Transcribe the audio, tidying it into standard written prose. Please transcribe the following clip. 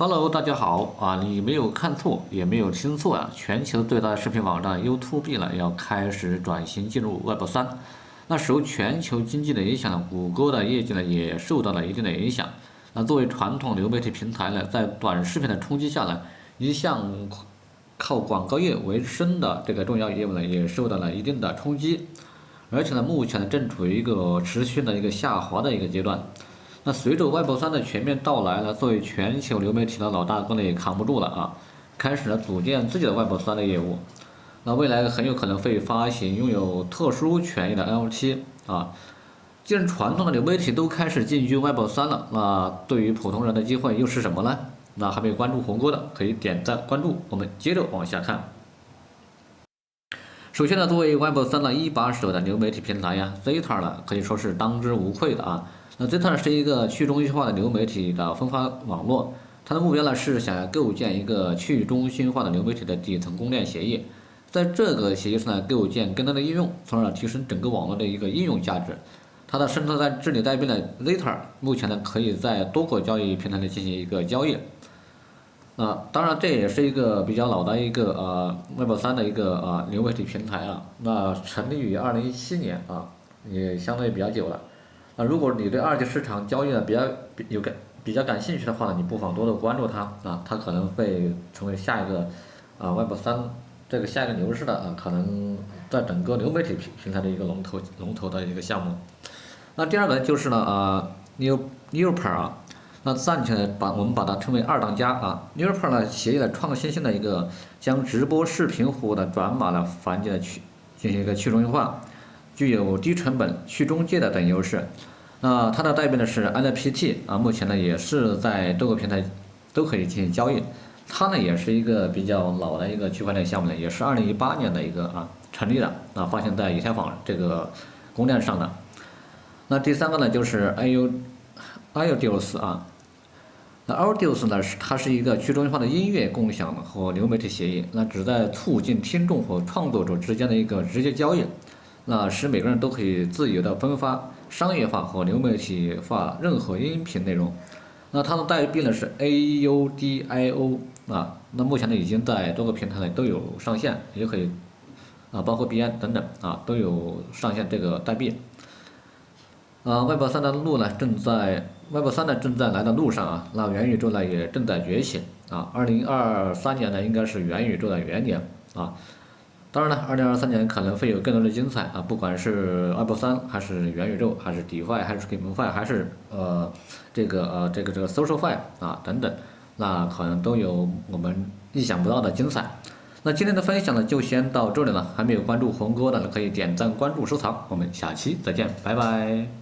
Hello，大家好啊！你没有看错，也没有听错啊！全球最大的视频网站 YouTube 呢，要开始转型进入 Web3。那受全球经济的影响呢，谷歌的业绩呢也受到了一定的影响。那作为传统流媒体平台呢，在短视频的冲击下呢，一项靠广告业为生的这个重要业务呢，也受到了一定的冲击。而且呢，目前呢正处于一个持续的一个下滑的一个阶段。那随着 Web3的全面到来呢，作为全球流媒体的老大哥呢也扛不住了啊，开始了组建自己的 Web3的业务。那未来很有可能会发行拥有特殊权益的 NFT 啊。既然传统的流媒体都开始进军 Web3了，那对于普通人的机会又是什么呢？那还没有关注红哥的，可以点赞关注。我们接着往下看。首先呢，作为 Web3的一把手的流媒体平台呀，Zeta 呢可以说是当之无愧的啊。那 Zeta 是一个去中心化的流媒体的分发网络，它的目标呢是想要构建一个去中心化的流媒体的底层公链协议，在这个协议上呢构建更多的应用，从而提升整个网络的一个应用价值。它的生态在治理代币呢 Zeta 目前呢可以在多个交易平台内进行一个交易。当然这也是一个比较老的一个Web3的一个流媒体平台啊。那成立于2017年啊，也相对比较久了。如果你对二级市场交易呢比较感兴趣的话呢，你不妨多多关注它啊，它可能会成为下一个Web3这个下一个牛市的可能在整个流媒体平台的一个龙头的一个项目。那第二个就是呢Neoper 啊，那暂且我们把它称为二当家啊。Neoper 呢协议了创新性的一个将直播视频服务的转码的环节进行一个去中心化，具有低成本、去中介的等优势。那它的代币呢是 NFT 啊，目前呢也是在多个平台都可以进行交易。它呢也是一个比较老的一个区块链项目呢，也是2018年的一个成立的发行在以太坊这个公链上的。那第三个呢就是 Audius 啊。那 Audius 呢它是一个去中心化的音乐共享和流媒体协议，那旨在促进听众和创作者之间的一个直接交易，那使每个人都可以自由的分发商业化和流媒体化任何音频内容。那它的代币呢是 AUDIO 啊，那目前呢已经在多个平台呢都有上线，也可以包括币安等等都有上线这个代币。Web3的路呢Web3呢正在来的路上啊，那元宇宙呢也正在崛起啊。2023年呢应该是元宇宙的元年啊。当然了，2023年可能会有更多的精彩啊，不管是Web3还是元宇宙，还是 DeFi，还是 GameFi，还是这个 SocialFi 等等，那可能都有我们意想不到的精彩。那今天的分享呢就先到这里了，还没有关注红哥的呢可以点赞关注收藏，我们下期再见，拜拜。